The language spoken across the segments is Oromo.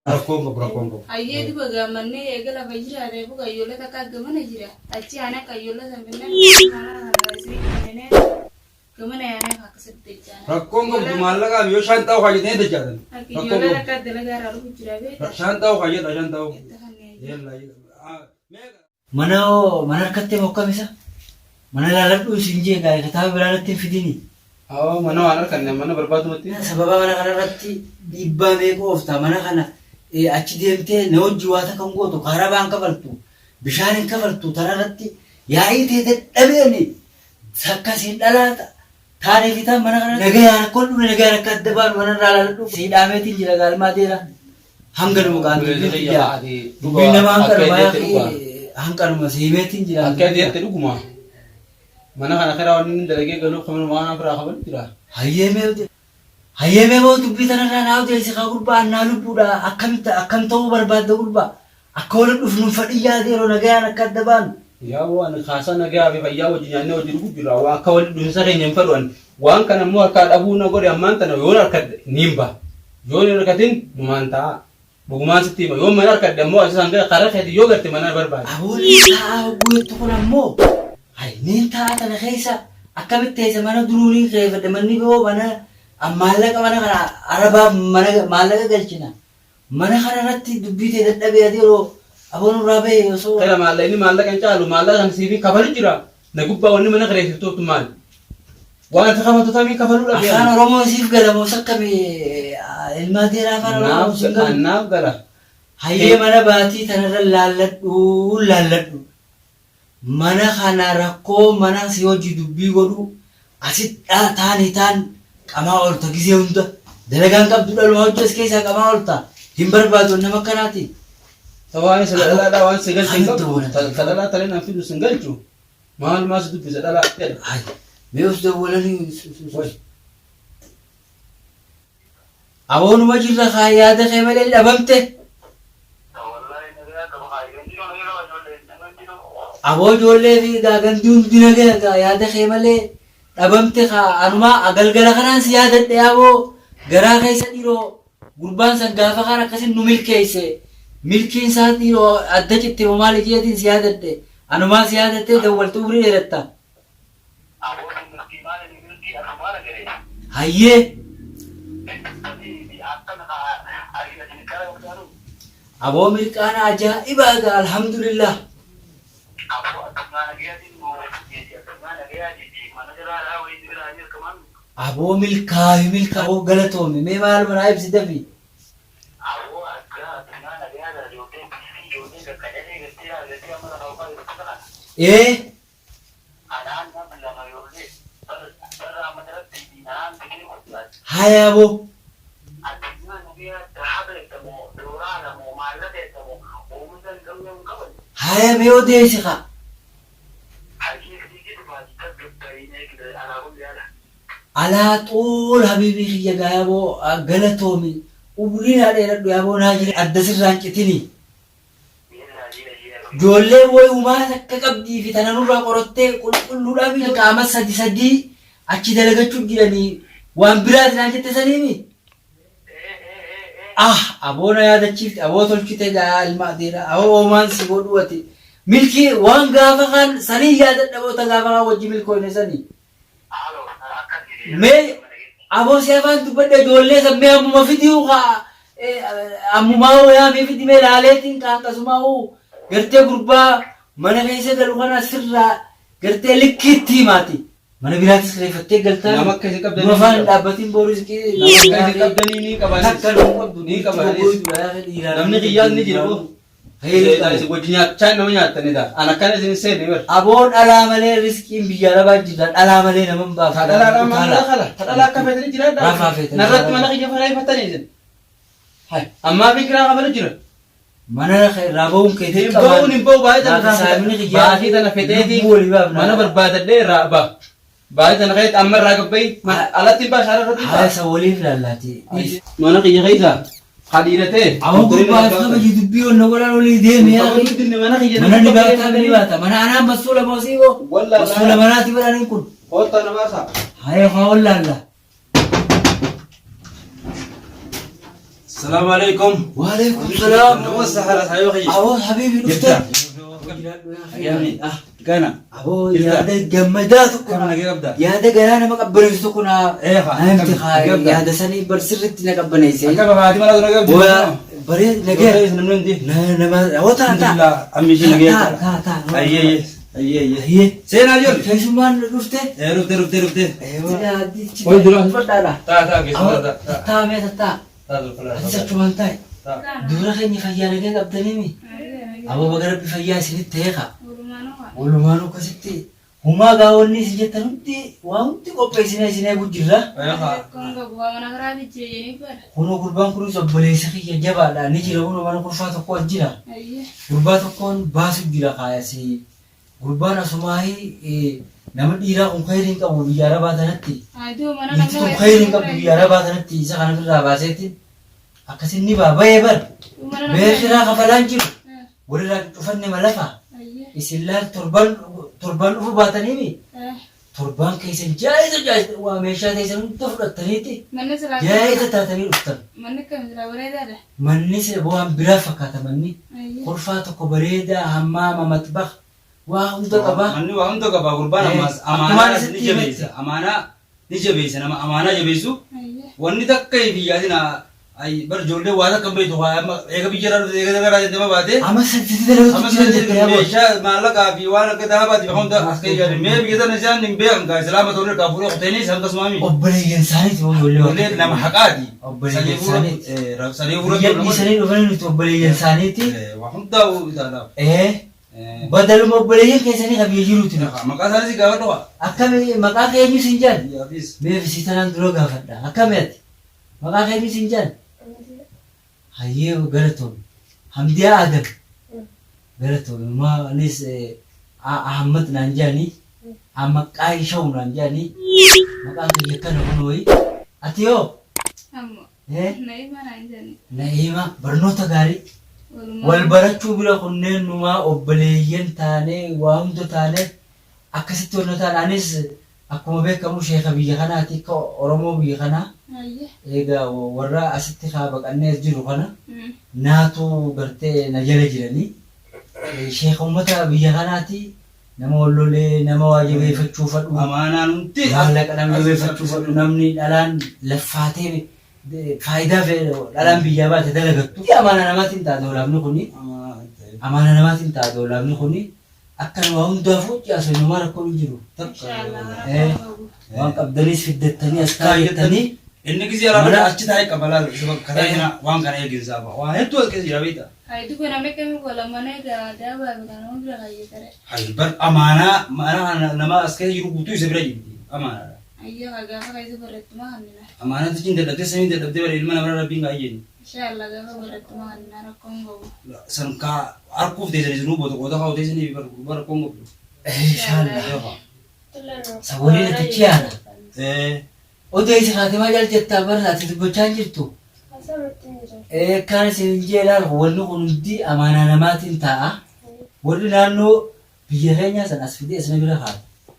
Rakkoo. Ayyeeti baga manni eegala fayyira reefu kayyoola takka gamana jira. Achi ana kayyoola sanfinna mana isii kanneen gamana yaana akkasitti jira. Rakkoon maallaqa yoo shantaa hojjetee dajjatan. Kayyoola takka dalagaa raaru jira beeta. Shantaa hojjeta shantaa. Mana harkatti mokkamisa. Mana laaladhu isin jeegaa kitaaba biraatti fidini. Mana waan harkanne mana barbaadumatti. Sababa mana kanarratti dhiibbaa meeqa oofta mana kana achi deemtee na hojii waata kan gootu karaa baan kafaltu bishaan hin kafaltu tararratti yaa'ii teete dhabeeni sakkasiin dhalaata taanee fitaan mana kana nagayaan akka dhume nagayaan akka adda baanu mana irraa laaladhu siidhaameetiin jira gaalmaa deera hanga dhumu qaamti dubbiin nama hanqaruma siimeetiin jira. Akka adeette dhuguma. Mana kana karaa waan dalagee galuuf kan waan biraa qaban jira. Hayyemee moo dubbii tanarraa naa hojjeesi kaa gurbaa annaa lubbuudha akkam ta'uu barbaadda gurbaa akka waliin dhufnuun fadhii yaadee yeroo nagayaan akka adda baanu. Yaa waan kaasaa nagayaa fi fayyaa wajjin nyaannee wajjin dhufu jira waan akka waliin dhufinsa keenya hin fadhuan waan kana immoo harkaa dhabuu na godhe ammaan tana yoon harkadde niin ba'a yoon hin harkatin dhumaan ta'a dhugumaan sitti hima yoon mana harkadde ammoo asisaan gara karaa keetii yoo garte mana barbaade. Aboolii taa'aa bu'eetu kun ammoo niin ta'a kana keessa akkamitti eessa mana duruunii reeffadde manni boo mana maallaqa mana kana arabaaf maallaqa galchina mana kana irratti dubbii ta'e dadhabee ati yeroo aboon irraa ba'e osoo. Kaya maallaqni maallaqa hin caalu maallaqa kan siifii kafalu jira na gubbaa wanni mana kireessiftuutu maali waan akka kafatu tamii kafaluu dhabe. Afaan Oromoo siif gala moo sakkamee ilmaa deeraa afaan Oromoo siif gala. Naaf gala. Hayyee mana baatii tanarra laalladhu mana kana rakkoo mana si hojii dubbii godhu asitti taan qamaa oolta gisee hunda dalagaan qabdu dhaluma hojjees keessaa qamaa oolta hin barbaadu nama akkanaati. Waan isa dhalaadhaa waan si galchu hin qabdu kadhalaa talee naaf fidu sin galchu maal maas dubbisa dhalaa jedha. Mee of dawwalanii aboonuma jirra kaa yaada kee malee dhabamte. Aboo ijoollee fi gaagantii hundi nagaya yaada kee malee dhabamte kaa anumaa galgala kanaan si yaadadhe aboo garaa keessa dhiiroo gurbaan san gaafa kaan akkasin nu milkeesse milkiin isaa dhiiroo adda citte maal ijeetiin si yaadadhe anumaa si yaadattee dawwaltuu urii dheeratta. Hayyee aboo milkaana ajaa'ibaadha alhamdulillah. Aboo milkaa'u galatoome mee maal manaa ibsi dafi. Haya aboo. Haya mee odeessi kaa. Alaa xuul habiibii kiyya gaa yaboo galatoomi umriin haadha jedhadhu yaboo naa jire adda sirraan citini. Ijoollee wayi uumaa akka qabdii fi tana nurraa qorottee qulqulluudhaaf qaama sadii achi dalagachuuf jiranii waan biraati naan jette saniimi. Aboona yaadachiifte aboo tolchite gaa ilmaa deera aboo oomaan si godhu ati milkii waan gaafa kaan sanii yaadadha boota gaafa kaan wajji milkooyne sanii. Mee aboo si afaan dubbadhe ijoollee sammee ammuma fidii ammumaa yaa mee fidi mee laaleetiin kaan akkasumaa gartee gurbaa mana keessa galu kana sirraa gartee likkiitti himaati. Mana biraatis kireeffattee galtaa nama akka isa qabdanii afaan dhaabbatiin booris nama akka isa qabdanii ni qaban takka nu qabdu ni qaban namni xiyyaan ni jira boo wajji nyaachaa nama nyaatanidha ana akkana isin seenne bar aboo dhalaa malee riskiin biyya arabaa jirta dhalaa malee nama hin baafu dhalaa malee kala dhalaa akka feetanii jira narratti mana kiyya faraa ifatanii isin ammaa fi kiraa qabalu jira mana raabawuun keetii qaban hin ba'u baay'ee tana feteetii mana barbaadadhee raabaa baay'ee tana keetti amma irraa gabbayi alatti baashaara irratti haasa waliif lallaati mana kiyya keessa hadiirate awwan gurbaa kama dubbii onna godhan olii deeme mana ni baata mana anaan basuula moosiiboo basuula manaati badhanin kun hoota namaasa haya haa wallalla السلام عليكم. وعليكم السلام. وسهلا حبيبي. أبو حبيبي نفتح. يعني كان أبو يا ده جمداتك. كنا نجيبدا. يا ده جرانا ما قبلت كنا. إيه خا. أنت خاي. يا ده سني برسرت نقبلني سي. أكمل بعد ما نقدر نجيب. بريد نجيب. نمن دي. لا ما هو تا. لا أمي شيء نجيب. تا. أيه. سين أجل. كيف ما نرفته؟ رفته. أيوة. وين دلوقتي؟ بدأ. تا كيس تا. تا ميت تا. أنت شو تاي؟ دورا خيني فيا لكن قبضني مي. أبو بكر بفيا سنت تيخا. ولما نو كسيتي. هما قاولني سجت نمتي وامتي قبل سنة بوجرا. هنو قربان كروز أبلي سخي جبال نيجي لهونو ما نقول فاتو كون جرا. قربان كون باسو جرا قايسي. قربان أسماهي nama dhiiraa kun khayriin qabu biyyaara baatanatti niitii kun khayriin qabu biyyaara baatanatti isa kana birraa baaseetiin akkasin ni baabayee bar beekiraa kafalaan jiru walirraa cufanne malafa isin laal torban dhufu baataniimi torban keessan jaayisa waa meeshaa keessan hunda fudhattaniiti jaayisa taatanii dhuftan manni sila bu'aan biraa fakkaata manni kolfaa tokko bareedaa hammaama matbaq wah untuk apa? Manu wah untuk apa? Kurban amas amanah ni jebisa, amanah ni jebisa, nama amanah jebisu. Wanita tak kaya biaya sih na, ay berjolde wah tak kembali tu wah, eka bicara tu eka negara jadi apa bate? Amas sedih dah. Amas sedih. Mesha malah kafi wah kita apa? Tiba kita askai jadi. Mei kita nasihan ning beang kai selamat orang kapur aku tenis sampai semami. Obbeli insani tu boleh. Boleh nama hakati. Obbeli insani. Sani urut. Ya insani tu boleh tu obbeli insani ti. Wah tahu kita. Badal mo balayan kaysa ni kabi jiru tu. Makasana si gawat doa. Akame makakaya ni sinjan. Ya bis. Be visita nang dulu gawat dah. Akame makakaya ni sinjan. Haye garaton. Hamdia Adam. Garaton ma anis Ahmad nanjani. Amak Aisyah nanjani. Makakaya kan kunoi. Atio. Amo. Naima nanjani. Naima bernota gari. والبركة بلا كنن نما أبليين تاني وامدو تاني أكسيتو نتان أنيس أكو مبيك كمو شيخ بيجانا تيكا أرمو بيجانا إيجا ورا أسيتي خابك أنيس جيرو خنا ناتو برتي نجلي جلني شيخ أمتا بيجانا تي نما ولولي نما واجب يفتشو فتو أمانا ننتي مالك أنا يفتشو فتو نمني الآن لفاتي فايدة في الألم بيجابات دلقت. يا أمانة نماتين تعدو لابن خوني. أمانة نماتين تعدو لابن خوني. أكن وهم دافوت يا سيد نمارا كل جرو. إن شاء الله. وانك أبدليس في الدتني أسكاي التني. إنك زيارة بنا أشتى هاي كمالا سبب كذا وان كان يجين سابا. وان هتو كذا بيتا. هاي تو كنا مكمل ولا مانه كذا بابا نقول هاي ترى. هاي بر أمانة نما أسكاي يرو بتوي سبرة أمانة. أيوة هذا كذا بريت ما هنينا. أمانة تجين تدرس سمين تدرس بر علم أنا برا بينغ أيين. إن شاء الله كذا بريت ما هنينا ركونغو. سنكا أركوف ده زني بودو كودا هاو ده زني بر كونغو. إن شاء الله. سوالي تكيانا. أودي إيش خاتمة جال جتا برا تدبر تانجرتو. كان سنجيلال ولو كندي أمانة نماتين تاء. ولنا إنه بيجهنيا سناسفيدي اسمه بلا خال.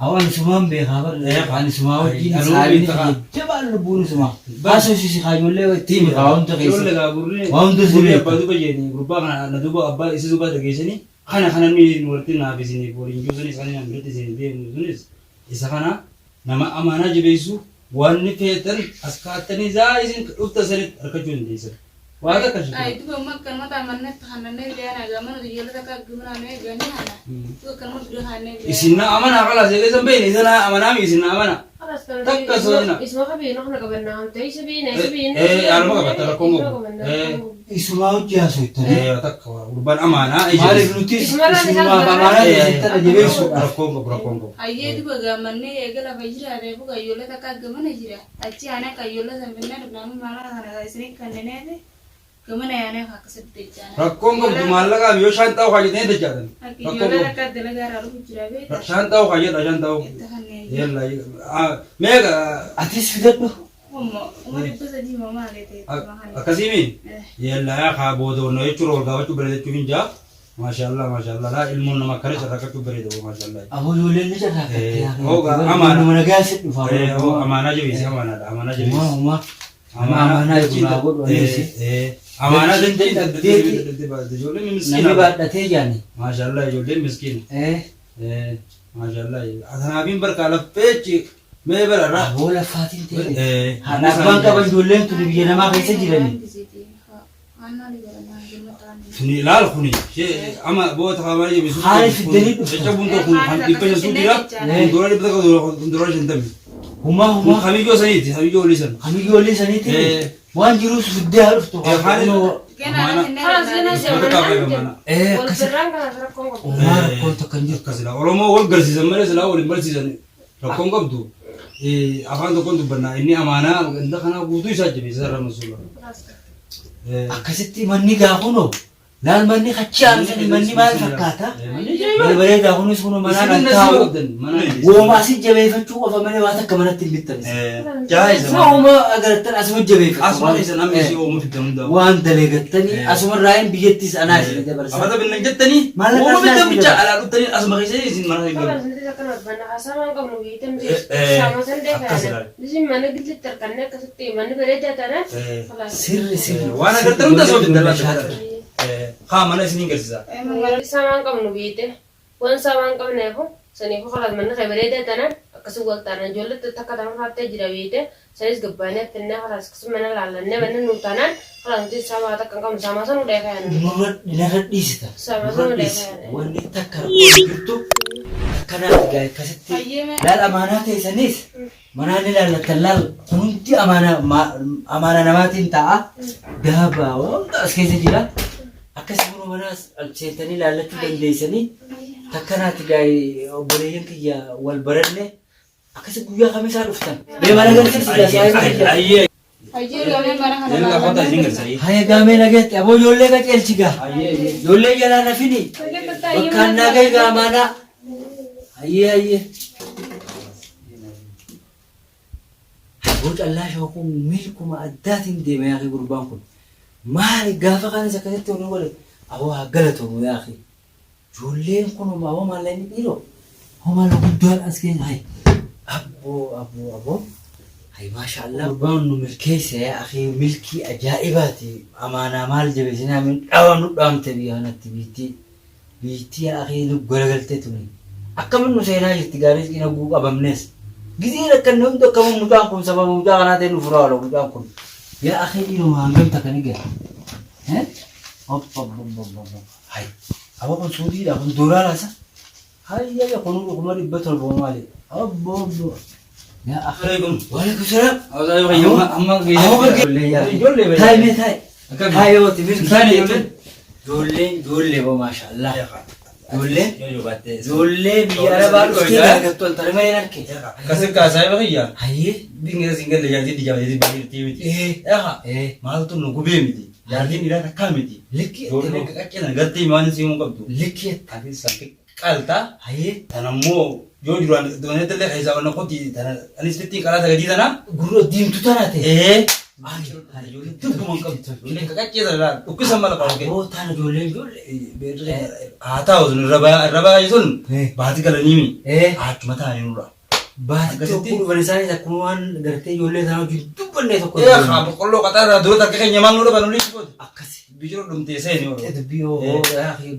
أول سمام بخبر عن سماوة جين سالين جبال البون سما بس وشي خايم له تيم قاوم تقيس قاوم تزوري بدو بجيني غربا ندوبا أبا إسزوبا تقيسني خنا مي نورتنا بزيني بورين جوزني سالين أمريكا زيني دي مزونيس إسخنا نما أمانة جبيسو وان فيتن أسكاتني زايزين أفتسرت أركجون ديسر وهذا كشف. أي تو بمك كلمة تامنة تخنني لينا جامن رجال تكا جمنا نه جاني هنا. تو كلمة تخنني. إسنا أمانة خلاص إذا زبين إذا أمانة إسنا أمانة. تك سوينا. اسمه خبير نحن قبلنا أنت إيش بين إيش بين. أنا ما قبلت لكم. اسمه جاسو ترى. تك وربان أمانة. ما رفلوتيس. اسمه أمانة ترى جبيسو. بركونغو. أيه تو بجامن نه إيجلا بيجرا ده بقى يولا تكا جمنا جرا. أتي أنا كيولا زمنا نبنام مالا هنا إسري كنني ده. كمان يعني خاصة تجانا. ركونغو بمالا كا بيو شانتاو خاجين تجانا. يولا تكا دلنا رالو بيجرا بيت. شانتاو خاجين شانتاو. يلا ميغا أتيس فيدتو. umuri pesa di mama lete. Akasimi. Yalla ya khabodho no yechuro gawa chubrede chuvinja. Mashallah la ilmu nama kare saraka chubrede mashallah. Abu yule ni jara. Hoga amana mana gasit amana je visi amana Uma Amaanaa eeguunaa godhu adeemsi. Amaanaa dandeetti ijoollee miskiina. Namni baadhatee jaani. Maashaallah ijoollee miskiina. Maashaallah. Atanaafiin barkaa laffeechi mee bararraa. Aboo laffaatiin ta'e. Abbaan qaban ijoolleen tuni biyya namaa keessa jirani. Suni ilaal kuni ama boota kamaa jebisu. Haali fiddanii dhufu. Jajjabuun tokko kan dhibba shantuu jira. Kundura dhibba tokko kundura shantami. Humaa. Hamiyyoo saniiti hamiyyoo olii san. Hamiyyoo olii saniiti. Waan jiruus fiddee haa dhuftu. Rakkoon takka hin jiru. Akkasila Oromoo wal garsiisan malee silaa waliin barsiisan rakkoon qabdu. Afaan tokkoon dubbannaa inni amaanaa ganda kanaa guutuu isaa jabeessa sarara masuula. Akkasitti manni gaafunoo laal manni hachaan sani manni maal fakkaata? Barbaree gaafunis kunoo manaan an taa'u. Wooma asii jabeeffachuu qofa malee waan akka manatti hin bittanis. Wooma agartan asuma jabeeffatu. Asuma isa namni isii oomu fiddan hundaa. Waan daleegattanii asuma raayeen biyyattis anaa isin dabarsa. Afata binnan jettanii wooma fiddan bichaa alaa dhuftanii asuma keessanii isin mana hin galu. Sirri. Waan agartan hundaa asuma fiddan laata. Haa mana isiniin garsiisa. Samaan qabnu biite waan samaan qabneefu saniifu kalaas manni bareedaa tanan akkasuma waqtaadhaan ijoollee takka tanan haattee jira biite sanis gabbaanee attannee kalaas akkasuma mana laallannee manni nu taanaan kalaas nuti samaa takka hin qabnu samaa sanuu dheekaa yaadne. Nurra dhiisita. Samaa sanuu dheekaa yaadne. Wanni takka rakkoo jirtu akkanaati gaa akkasitti laal amaanaa teessanis manaan ilaallattan laal hundi amaanaa namaatiin ta'a gaabaa wanta as keessa jira. Akkasuma manaas seentanii ilaallachuu dandeessanii takkanaati gaa'ee obboleeyyan kiyya wal baranne akkasii guyyaa kamisaa dhuftan. Mana agarsiisa. Haya gaamee nageetti aboo ijoollee qaceelchi gaa. Ijoollee jalaa nafini bakkaan nagaa egaa amaanaa. Hayyee. Aboo callaa shookuun milkuma addaatiin deema yaa gurbaan kun. Maali gaafa kanas akkasitti waliin waliin aboo haa galatoomuu yaa akhi. Ijoolleen kun aboo maal inni dhiiroo? Homa la guddaan as keessa hayi. Aboo. Hayi maashaallah. Gurbaan nu milkeessa yaa akhi milkii ajaa'ibaati. Amaanaa maal jabeessinaa min dhawa nu dhaamte biyya kanatti biitti yaa akhi nu garagaltee tuni. Akkamiin nu seenaa jirti gaaris ina guu qabamnees. Gizii rakkanne hundi akkamiin mucaan kun sababa mucaa kanaa ta'e nu furaa oola mucaan kun. Ya akhi ini mangam tak ni ke? Hai. Apa pun sudi dah pun dora lah sa. Hai ya kono ko mari betul bo mali. Abbo. Ya akhi. Waalaikumsalam. Amma jolle. Thai. Thai wo tibir jolle bo masyaallah. Jolle biara baru kita ketul terima enak ke. Kasih saya bagian. Hai. Bingung single jadi dijawab jadi TV. Malu tuh nunggu bemi. Jadi ini dah kami. Liki. Jolle kekecilan ganti mana sih mau kamu? Liki. Tapi sakit kalta. Hai. Tanammu jojuran dengan itu leh zaman aku di tanah. Anisiti kalau ada di tanah. Guru dim tu tanah teh. Itu cuma kamu. Jolle kekecilan lah. Ukis sama lah kalau ke. Oh tanah jolle. Tahu tuh raba itu bahati kalau nimi. Cuma tahu ini udah. Bahati itu kudu berisani sakuan gerti jolle tanah gitu benda itu. Kalau kata dulu tak kayak nyaman udah penulis pun. Akasi. Bicara belum tese ini orang. Itu bio.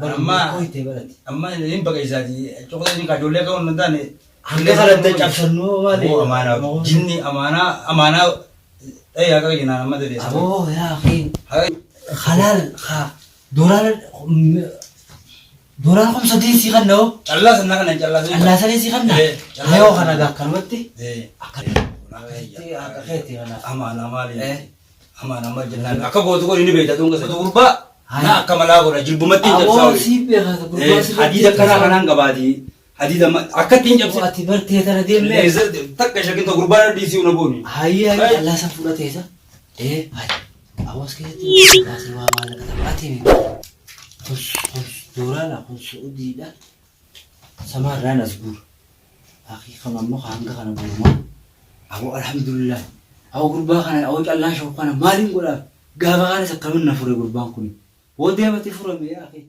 Amma ini bagai jadi. Coba ini kajolle kau nanti nih. Angga kalau ada caption nu wali. Amanah. Jinni amanah. Agak gini nama tu dia. Oh ya akhi. Halal. Doral kamu sedih sih kan do? Allah senang kan Allah. Allah sedih sih kan dah. Ayo kan agak kan berarti. Akan. Itu agak hati kan. Amanah mali. Amanah mali jenang. Aku bawa tu kau ini beda tu nggak satu urba. Nah kamala kau rajil bumati jab sawi. Oh sih ya kan. Hadida kana ngabadi. Hadida akatin jab. Oh ati berarti ada dia le. Tak kayak tu urba di sini nabuni. Hai Allah sampura tesa. Hai. Awas ke itu. Kasih wa malah kata ati ni. Khus Doral aku Saudi dah. Sama Rana Zbur. Akhi kamu mau hangga kana rumah. Aku alhamdulillah. Aku gurba kana aku Allah syukur kana malin gula. Gawa kana sakamun na fure gurban kun. Wode mati fure ya akhi.